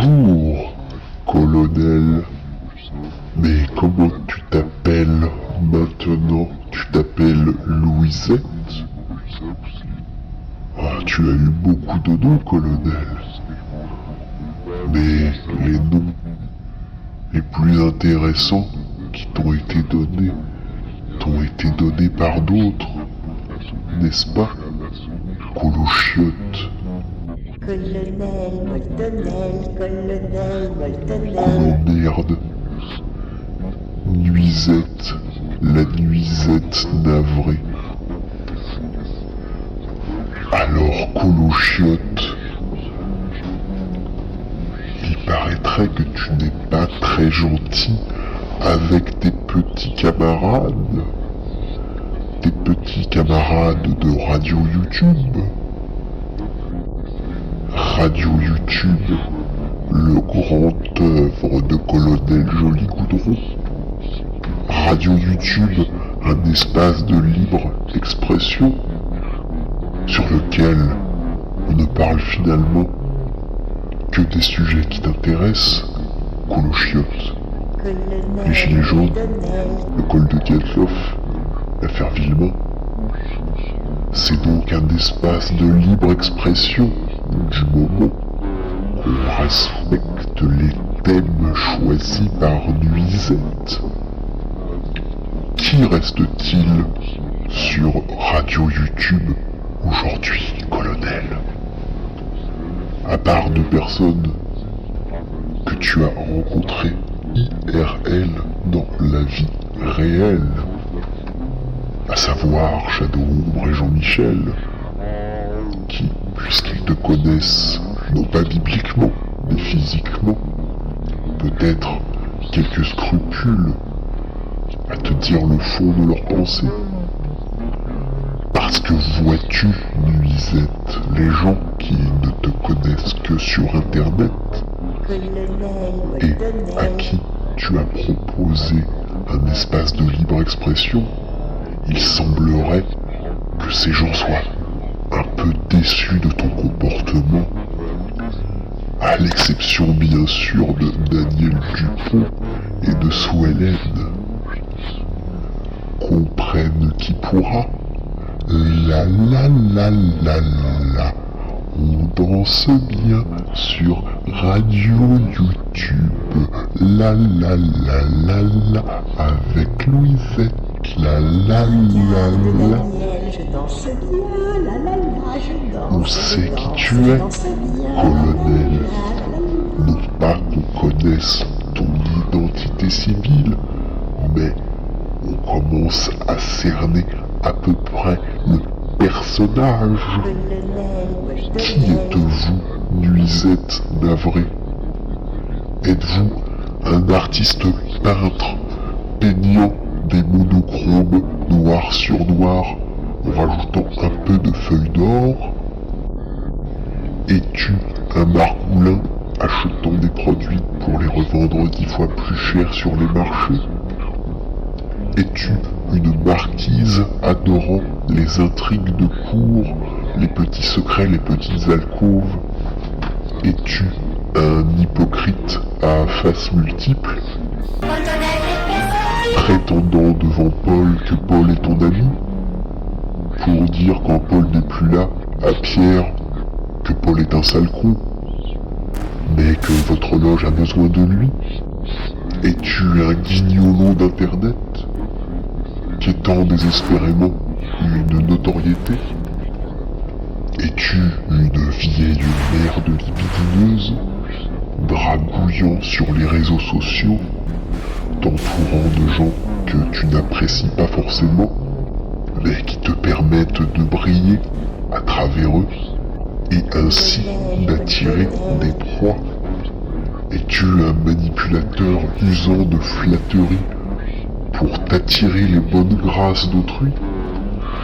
Bonjour, colonel. Mais comment tu t'appelles maintenant? Tu t'appelles Louisette? Ah, tu as eu beaucoup de noms, colonel. Mais les noms les plus intéressants qui t'ont été donnés par d'autres, n'est-ce pas, Colochiotte? Colonel Moltonel, colonel Moltonel. Oh merde. Nuisette, la nuisette navrée. Alors, Colochiotte, il paraîtrait que tu n'es pas très gentil avec tes petits camarades. Tes petits camarades de Radio YouTube. Radio YouTube, le grand œuvre de Colonel Joli Goudron. Radio YouTube, un espace de libre expression sur lequel on ne parle finalement que des sujets qui t'intéressent, Colochiotte. Les gilets jaunes, le col de Dietloff, l'affaire Villemain. C'est donc un espace de libre expression du moment qu'on respecte les thèmes choisis par Nuisette. Qui reste-t-il sur Radio YouTube aujourd'hui, colonel? À part deux personnes que tu as rencontrées IRL dans la vie réelle, à savoir Shadow-Ombre et Jean-Michel, qui, puisqu'ils te connaissent, non pas bibliquement, mais physiquement, peut-être quelques scrupules à te dire le fond de leurs pensées. Parce que vois-tu, Nuisette, les gens qui ne te connaissent que sur Internet, et à qui tu as proposé un espace de libre expression, il semblerait que ces gens soient un peu déçus de ton comportement, à l'exception bien sûr de Daniel Dupont et de Sue-Hélène. Comprenne qui pourra. La la la la la. On danse bien sur Radio YouTube. La la la la la. Avec Louisette. La la la la. Je danse bien, la la la, je danse. On sait qui tu es, colonel. Non pas qu'on connaisse ton identité civile, mais on commence à cerner à peu près le personnage. Qui êtes-vous, Nuisette navrée? Êtes-vous un artiste peintre peignant des monochromes noir sur noir en rajoutant un peu de feuilles d'or? Es-tu un margoulin achetant des produits pour les revendre 10 fois plus cher sur les marchés? Es-tu une marquise adorant les intrigues de cour, les petits secrets, les petites alcôves? Es-tu un hypocrite à face multiple, prétendant devant Paul que Paul est ton ami, pour dire quand Paul n'est plus là, à Pierre, que Paul est un sale con, mais que votre loge a besoin de lui? Es-tu un guignolo d'internet, quêtant désespérément une notoriété? Es-tu une vieille merde libidineuse, dragouillant sur les réseaux sociaux, t'entourant de gens que tu n'apprécies pas forcément, mais qui te permettent de briller à travers eux, et ainsi d'attirer des proies? Es-tu un manipulateur usant de flatterie pour t'attirer les bonnes grâces d'autrui?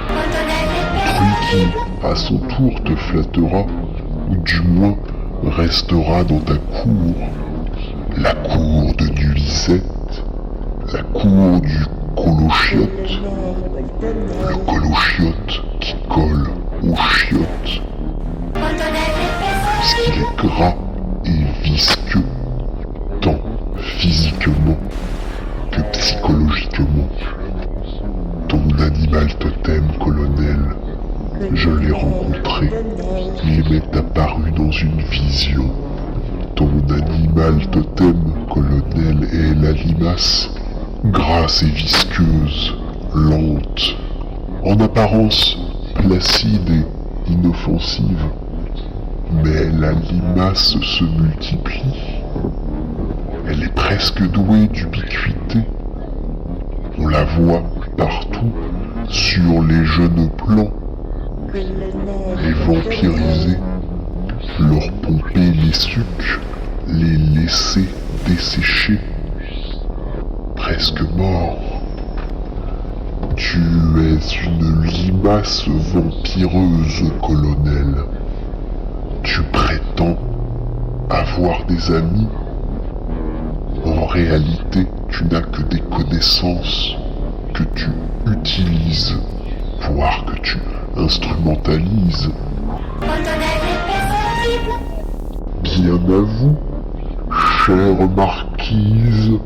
Autrui qui, à son tour, te flattera, ou du moins restera dans ta cour. La cour de Nuisette, la cour du Colochiotte, le Colochiotte qui colle aux chiottes, puisqu'il est gras et vide. visqueux, tant physiquement que psychologiquement. Ton animal totem, colonel, je l'ai rencontré. Il m'est apparu dans une vision. Ton animal totem, colonel, est la limace, grasse et visqueuse, lente, en apparence placide et inoffensive. Mais la limace se multiplie. Elle est presque douée d'ubiquité. On la voit partout, sur les jeunes plants. Les vampiriser, leur pomper les sucs, les laisser dessécher, presque morts. Tu es une limace vampireuse, colonel. Tu prétends avoir des amis. En réalité, tu n'as que des connaissances que tu utilises, voire que tu instrumentalises. Bien à vous, chère marquise.